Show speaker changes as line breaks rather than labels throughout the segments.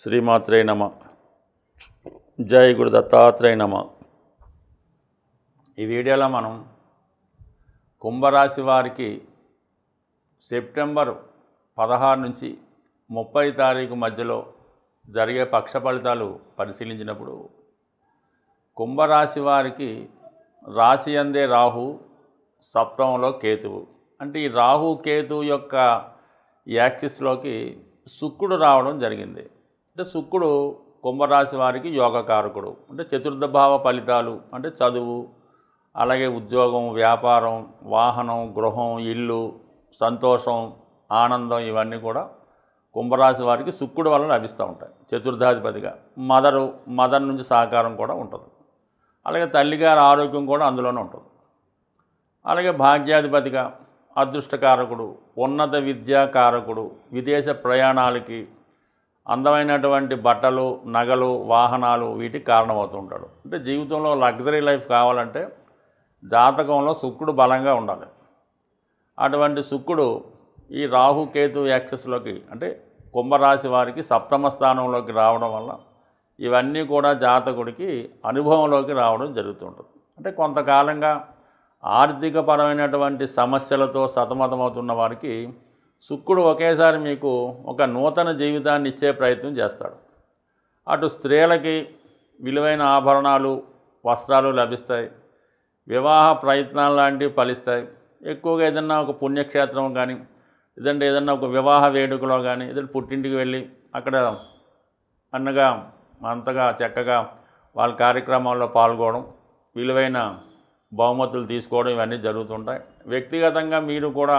శ్రీమాత్రే నమ. జై గురు దత్తాత్రేయ నమ. ఈ వీడియోలో మనం కుంభరాశి వారికి సెప్టెంబర్ 16 నుంచి 30 తారీఖు మధ్యలో జరిగే పక్ష ఫలితాలు పరిశీలించినప్పుడు కుంభరాశి వారికి రాశి అందే రాహు, సప్తమంలో కేతువు. అంటే ఈ రాహు కేతువు యొక్క యాక్సిస్లోకి శుక్రుడు రావడం జరిగింది. అంటే శుక్రుడు కుంభరాశి వారికి యోగకారకుడు. అంటే చతుర్థ భావ ఫలితాలు అంటే చదువు, అలాగే ఉద్యోగం, వ్యాపారం, వాహనం, గృహం, ఇల్లు, సంతోషం, ఆనందం ఇవన్నీ కూడా కుంభరాశి వారికి శుక్రుడు వల్ల లభిస్తూ ఉంటాయి. చతుర్థాధిపతిగా మదర్ నుంచి సహకారం కూడా ఉంటుంది. అలాగే తల్లిగారి ఆరోగ్యం కూడా అందులోనే ఉంటుంది. అలాగే భాగ్యాధిపతిగా అదృష్టకారకుడు, ఉన్నత విద్యాకారకుడు, విదేశ ప్రయాణాలకి, అందమైనటువంటి బట్టలు, నగలు, వాహనాలు వీటికి కారణమవుతూ ఉంటాడు. అంటే జీవితంలో లగ్జరీ లైఫ్ కావాలంటే జాతకంలో శుక్రుడు బలంగా ఉండాలి. అటువంటి శుక్రుడు ఈ రాహుకేతు యాక్సెస్లోకి అంటే కుంభరాశి వారికి సప్తమ స్థానంలోకి రావడం వల్ల ఇవన్నీ కూడా జాతకుడికి అనుభవంలోకి రావడం జరుగుతుంటుంది. అంటే కొంతకాలంగా ఆర్థికపరమైనటువంటి సమస్యలతో సతమతమవుతున్న వారికి శుక్రుడు ఒకేసారి మీకు ఒక నూతన జీవితాన్ని ఇచ్చే ప్రయత్నం చేస్తాడు. అటు స్త్రీలకి విలువైన ఆభరణాలు, వస్త్రాలు లభిస్తాయి. వివాహ ప్రయత్నాలు లాంటివి ఫలిస్తాయి. ఎక్కువగా ఏదన్నా ఒక పుణ్యక్షేత్రం కానీ, లేదంటే ఏదన్నా ఒక వివాహ వేడుకలో కానీ, ఏదైనా పుట్టింటికి వెళ్ళి అక్కడ అంతగా చక్కగా వాళ్ళ కార్యక్రమాల్లో పాల్గొనడం, విలువైన బహుమతులు తీసుకోవడం ఇవన్నీ జరుగుతుంటాయి. వ్యక్తిగతంగా మీరు కూడా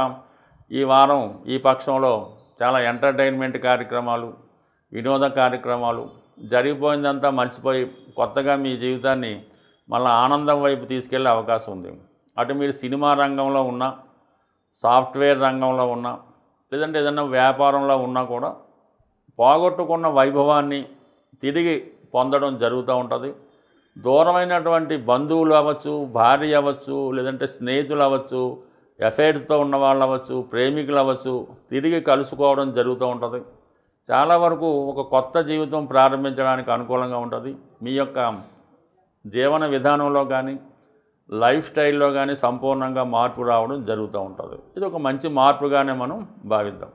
ఈ వారం ఈ పక్షంలో చాలా ఎంటర్టైన్మెంట్ కార్యక్రమాలు, వినోద కార్యక్రమాలు, జరిగిపోయిందంతా మర్చిపోయి కొత్తగా మీ జీవితాన్ని మళ్ళీ ఆనందం వైపు తీసుకెళ్లే అవకాశం ఉంది. అటు మీరు సినిమా రంగంలో ఉన్నా, సాఫ్ట్వేర్ రంగంలో ఉన్నా, లేదంటే ఏదన్నా వ్యాపారంలో ఉన్నా కూడా పోగొట్టుకున్న వైభవాన్ని తిరిగి పొందడం జరుగుతూ ఉంటుంది. దూరమైనటువంటి బంధువులు అవ్వచ్చు, భార్య అవ్వచ్చు, లేదంటే స్నేహితులు అవ్వచ్చు, ఎఫైర్స్తో ఉన్న వాళ్ళు అవ్వచ్చు, ప్రేమికులు అవ్వచ్చు, తిరిగి కలుసుకోవడం జరుగుతూ ఉంటుంది. చాలా వరకు ఒక కొత్త జీవితం ప్రారంభించడానికి అనుకూలంగా ఉంటుంది. మీ యొక్క జీవన విధానంలో కానీ, లైఫ్ స్టైల్లో కానీ సంపూర్ణంగా మార్పు రావడం జరుగుతూ ఉంటుంది. ఇది ఒక మంచి మార్పుగానే మనం భావిద్దాం.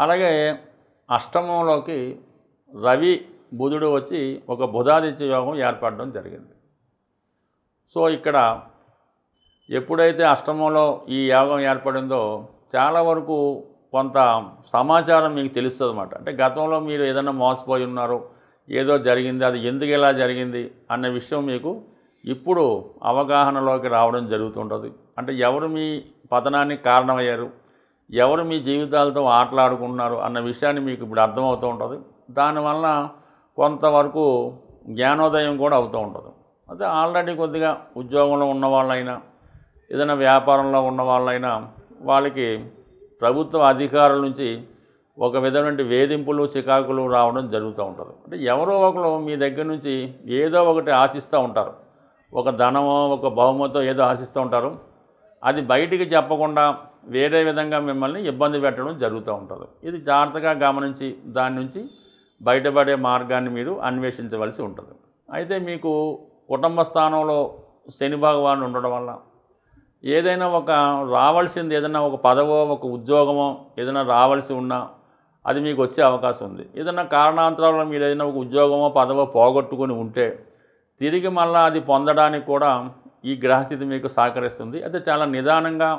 అలాగే అష్టమంలోకి రవి, బుధుడు వచ్చి ఒక బుధాదిత్య యోగం ఏర్పడడం జరిగింది. సో ఇక్కడ ఎప్పుడైతే అష్టమంలో ఈ యోగం ఏర్పడిందో చాలా వరకు కొంత సమాచారం మీకు తెలుస్తుంది అన్నమాట. అంటే గతంలో మీరు ఏదైనా మోసపోయి ఉన్నారో, ఏదో జరిగింది, అది ఎందుకు ఇలా జరిగింది అన్న విషయం మీకు ఇప్పుడు అవగాహనలోకి రావడం జరుగుతుంటుంది. అంటే ఎవరు మీ పతనానికి కారణమయ్యారు, ఎవరు మీ జీవితాలతో ఆటలాడుకుంటున్నారు అన్న విషయాన్ని మీకు ఇప్పుడు అర్థమవుతూ ఉంటుంది. దానివల్ల కొంతవరకు జ్ఞానోదయం కూడా అవుతూ ఉంటుంది. అదే ఆల్రెడీ కొద్దిగా ఉద్యోగంలో ఉన్న వాళ్ళైనా, ఏదైనా వ్యాపారంలో ఉన్న వాళ్ళైనా వాళ్ళకి ప్రభుత్వ అధికారుల నుంచి ఒక విధమైన వేధింపులు, చికాకులు రావడం జరుగుతూ ఉంటుంది. అంటే ఎవరో ఒకరు మీ దగ్గర నుంచి ఏదో ఒకటి ఆశిస్తూ ఉంటారు. ఒక ధనమో, ఒక బహుమతో ఏదో ఆశిస్తూ ఉంటారు. అది బయటికి చెప్పకుండా వేరే విధంగా మిమ్మల్ని ఇబ్బంది పెట్టడం జరుగుతూ ఉంటుంది. ఇది జాగ్రత్తగా గమనించి దాని నుంచి బయటపడే మార్గాన్ని మీరు అన్వేషించవలసి ఉంటుంది. అయితే మీకు కుటుంబ స్థానంలో శని భగవానుడు ఉండడం వల్ల ఏదైనా ఒక రావాల్సింది, ఏదైనా ఒక పదవో, ఒక ఉద్యోగమో ఏదైనా రావాల్సి ఉన్నా అది మీకు వచ్చే అవకాశం ఉంది. ఏదైనా కారణాంతరాల్లో మీరు ఏదైనా ఒక ఉద్యోగమో, పదవో పోగొట్టుకుని ఉంటే తిరిగి మళ్ళీ అది పొందడానికి కూడా ఈ గ్రహస్థితి మీకు సహకరిస్తుంది. అయితే చాలా నిదానంగా,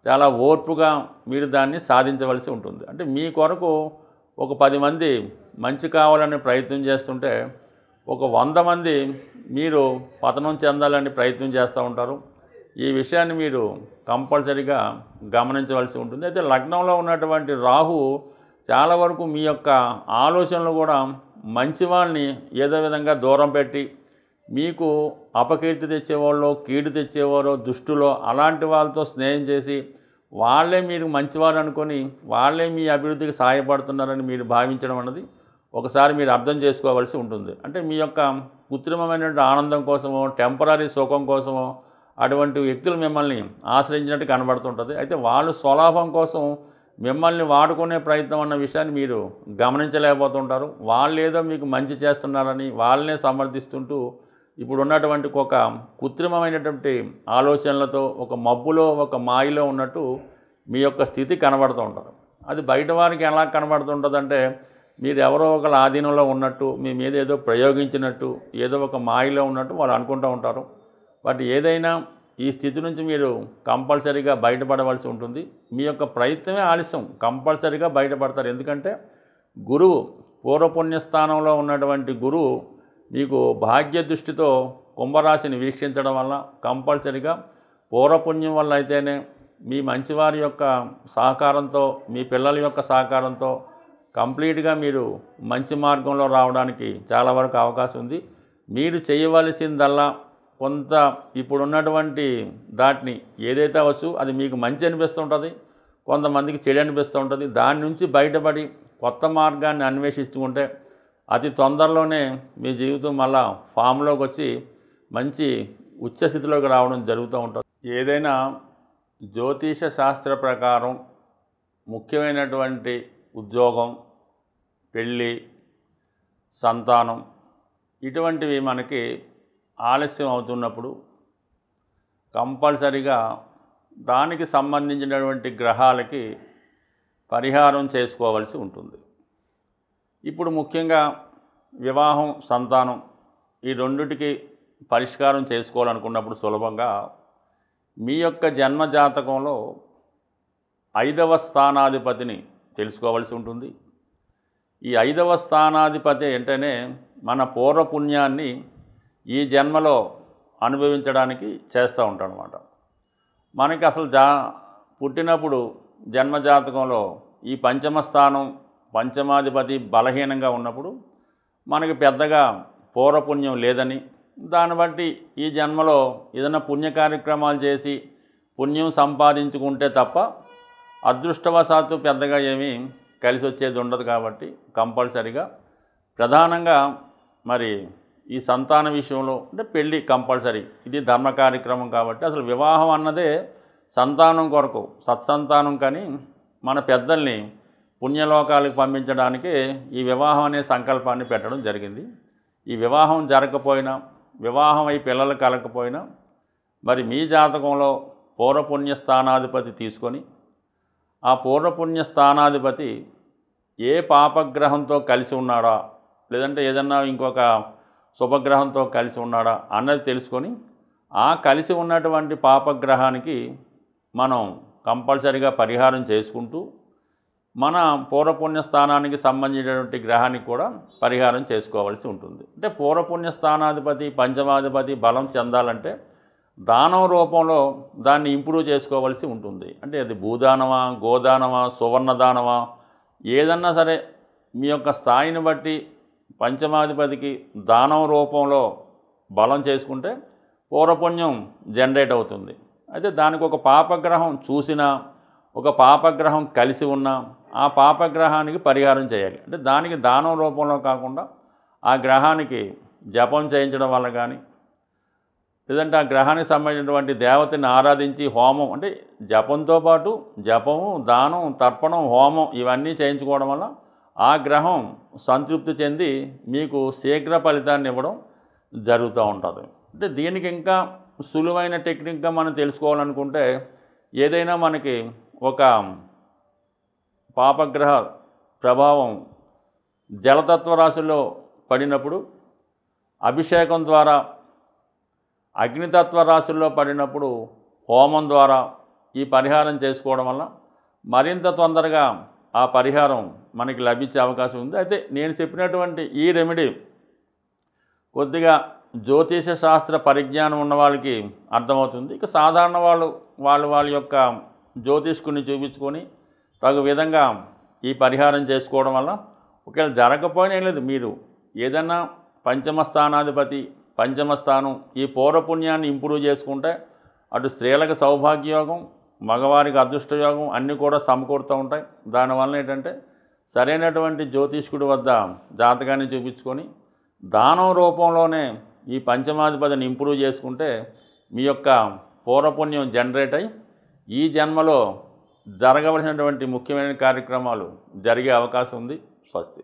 చాలా ఓర్పుగా మీరు దాన్ని సాధించవలసి ఉంటుంది. అంటే మీ కొరకు ఒక 10 మంది మంచి కావాలని ప్రయత్నం చేస్తుంటే ఒక 100 మంది మీరు పతనం చెందాలని ప్రయత్నం చేస్తూ ఉంటారు. ఈ విషయాన్ని మీరు కంపల్సరీగా గమనించవలసి ఉంటుంది. అయితే లగ్నంలో ఉన్నటువంటి రాహు చాలా వరకు మీ యొక్క ఆలోచనలు కూడా మంచి వాళ్ళని ఏదో విధంగా దూరం పెట్టి మీకు అపకీర్తి తెచ్చేవాళ్ళు, కీడు తెచ్చేవారో, దుష్టులో అలాంటి వాళ్ళతో స్నేహం చేసి వాళ్ళే మీరు మంచివారు అనుకొని వాళ్ళే మీ అభివృద్ధికి సహాయపడుతున్నారని మీరు భావించడం అన్నది ఒకసారి మీరు అర్థం చేసుకోవాల్సి ఉంటుంది. అంటే మీ యొక్క కృత్రిమమైనటువంటి ఆనందం కోసమో, టెంపరీ సుఖం కోసమో అటువంటి వ్యక్తులు మిమ్మల్ని ఆశ్రయించినట్టు కనబడుతుంటుంది. అయితే వాళ్ళు స్వలాభం కోసం మిమ్మల్ని వాడుకునే ప్రయత్నం అన్న విషయాన్ని మీరు గమనించలేకపోతుంటారు. వాళ్ళేదో మీకు మంచి చేస్తున్నారని వాళ్ళనే సమర్థిస్తుంటూ ఇప్పుడు ఉన్నటువంటి ఒక కృత్రిమమైనటువంటి ఆలోచనలతో ఒక మబ్బులో ఒక మాయలో ఉన్నట్టు మీ యొక్క స్థితి కనబడుతూ ఉంటుంది. అది బయట వారికి ఎలా కనబడుతుంటుందంటే మీరు ఎవరో ఒకళ్ళ ఆధీనంలో ఉన్నట్టు, మీ మీద ఏదో ప్రయోగించినట్టు, ఏదో ఒక మాయలో ఉన్నట్టు వాళ్ళు అనుకుంటూ ఉంటారు. బట్ ఏదైనా ఈ స్థితి నుంచి మీరు కంపల్సరీగా బయటపడవలసి ఉంటుంది. మీ యొక్క ప్రయత్నమే ఆలస్యం, కంపల్సరీగా బయటపడతారు. ఎందుకంటే గురువు పూర్వపుణ్యస్థానంలో ఉన్నటువంటి గురువు మీకు భాగ్య దృష్టితో కుంభరాశిని వీక్షించడం వల్ల కంపల్సరీగా పూర్వపుణ్యం వల్ల అయితేనే మీ మంచివారి యొక్క సహకారంతో, మీ పిల్లల యొక్క సహకారంతో కంప్లీట్గా మీరు మంచి మార్గంలో రావడానికి చాలా వరకు అవకాశం ఉంది. మీరు చేయవలసిందల్లా కొంత ఇప్పుడున్నటువంటి దాటిని ఏదైతే అవచ్చు అది మీకు మంచి అనిపిస్తుంటుంది, కొంతమందికి చెడు అనిపిస్తూ ఉంటుంది. దాని నుంచి బయటపడి కొత్త మార్గాన్ని అన్వేషించుకుంటే అతి తొందరలోనే మీ జీవితం మళ్ళా ఫామ్లోకి వచ్చి మంచి ఉచ్చస్థితిలోకి రావడం జరుగుతూ ఉంటుంది. ఏదైనా జ్యోతిష శాస్త్ర ప్రకారం ముఖ్యమైనటువంటి ఉద్యోగం, పెళ్ళి, సంతానం ఇటువంటివి మనకి ఆలస్యం అవుతున్నప్పుడు కంపల్సరిగా దానికి సంబంధించినటువంటి గ్రహాలకి పరిహారం చేసుకోవాల్సి ఉంటుంది. ఇప్పుడు ముఖ్యంగా వివాహం, సంతానం ఈ రెండిటికి పరిష్కారం చేసుకోవాలనుకున్నప్పుడు సులభంగా మీ యొక్క జన్మజాతకంలో 5వ స్థానాధిపతిని తెలుసుకోవాల్సి ఉంటుంది. ఈ 5వ స్థానాధిపతి అంటేనే మన పూర్వపుణ్యాన్ని ఈ జన్మలో అనుభవించడానికి చేస్తూ ఉంటాడనమాట. మనకి అసలు పుట్టినప్పుడు జన్మజాతకంలో ఈ పంచమ స్థానం, పంచమాధిపతి బలహీనంగా ఉన్నప్పుడు మనకి పెద్దగా పూర్వపుణ్యం లేదని, దాన్ని బట్టి ఈ జన్మలో ఏదైనా పుణ్య కార్యక్రమాలు చేసి పుణ్యం సంపాదించుకుంటే తప్ప అదృష్టవశాత్తు పెద్దగా ఏమీ కలిసి వచ్చేది ఉండదు. కాబట్టి కంపల్సరిగా ప్రధానంగా మరి ఈ సంతాన విషయంలో అంటే పెళ్ళి కంపల్సరీ, ఇది ధర్మ కార్యక్రమం. కాబట్టి అసలు వివాహం అన్నదే సంతానం కొరకు, సత్సంతానం. కానీ మన పెద్దల్ని పుణ్యలోకాలకు పంపించడానికి ఈ వివాహం అనే సంకల్పాన్ని పెట్టడం జరిగింది. ఈ వివాహం జరగకపోయినా, వివాహం అయి పిల్లలు కలగకపోయినా మరి మీ జాతకంలో పూర్వపుణ్య స్థానాధిపతి తీసుకొని ఆ పూర్వపుణ్య స్థానాధిపతి ఏ పాపగ్రహంతో కలిసి ఉన్నాడా, లేదంటే ఏదన్నా ఇంకొక శుభగ్రహంతో కలిసి ఉన్నాడా అన్నది తెలుసుకొని ఆ కలిసి ఉన్నటువంటి పాపగ్రహానికి మనం కంపల్సరిగా పరిహారం చేసుకుంటూ మన పూర్వపుణ్య స్థానానికి సంబంధించినటువంటి గ్రహానికి కూడా పరిహారం చేసుకోవాల్సి ఉంటుంది. అంటే పూర్వపుణ్య స్థానాధిపతి, పంచమాధిపతి బలం చెందాలంటే దానం రూపంలో దాన్ని ఇంప్రూవ్ చేసుకోవాల్సి ఉంటుంది. అంటే అది భూదానమా, గోదానమా, సువర్ణదానమా, ఏదన్నా సరే మీ యొక్క స్థాయిని బట్టి పంచమాధిపతికి దానం రూపంలో బలం చేసుకుంటే పూర్వపుణ్యం జనరేట్ అవుతుంది. అయితే దానికి ఒక పాపగ్రహం చూసినా, ఒక పాపగ్రహం కలిసి ఉన్నా ఆ పాపగ్రహానికి పరిహారం చేయాలి. అంటే దానికి దానం రూపంలో కాకుండా ఆ గ్రహానికి జపం చేయించడం వల్ల కానీ, లేదంటే ఆ గ్రహానికి సంబంధించినటువంటి దేవతని ఆరాధించి హోమం, అంటే జపంతో పాటు జపము, దానం, తర్పణం, హోమం ఇవన్నీ చేయించుకోవడం వల్ల ఆ గ్రహం సంతృప్తి చెంది మీకు శీఘ్ర ఫలితాన్ని ఇవ్వడం జరుగుతూ ఉంటుంది. అంటే దీనికి ఇంకా సులువైన టెక్నిక్గా మనం తెలుసుకోవాలనుకుంటే ఏదైనా మనకి ఒక పాపగ్రహ ప్రభావం జలతత్వ రాశుల్లో పడినప్పుడు అభిషేకం ద్వారా, అగ్నితత్వ రాశుల్లో పడినప్పుడు హోమం ద్వారా ఈ పరిహారం చేసుకోవడం వల్ల మరింత తొందరగా ఆ పరిహారం మనకి లభించే అవకాశం ఉంది. అయితే నేను చెప్పినటువంటి ఈ రెమెడీ కొద్దిగా జ్యోతిష శాస్త్ర పరిజ్ఞానం ఉన్న వాళ్ళకి అర్థమవుతుంది. ఇక సాధారణ వాళ్ళ యొక్క జ్యోతిష్కుని చూపించుకొని తగు విధంగా ఈ పరిహారం చేసుకోవడం వల్ల ఒకవేళ జరగకపోయినా ఏం లేదు, మీరు ఏదన్నా పంచమ స్థానాధిపతి, పంచమ స్థానం ఈ పూర్వపుణ్యాన్ని ఇంప్రూవ్ చేసుకుంటే అటు స్త్రీలకు సౌభాగ్యయోగం, మగవారికి అదృష్టయోగం అన్నీ కూడా సమకూరుతూ ఉంటాయి. దానివల్ల ఏంటంటే సరైనటువంటి జ్యోతిష్కుడి వద్ద జాతకాన్ని చూపించుకొని దానం రూపంలోనే ఈ పంచమాధిపతిని ఇంప్రూవ్ చేసుకుంటే మీ యొక్క పూర్వపుణ్యం జనరేట్ అయ్యి ఈ జన్మలో జరగవలసినటువంటి ముఖ్యమైన కార్యక్రమాలు జరిగే అవకాశం ఉంది. స్వస్తి.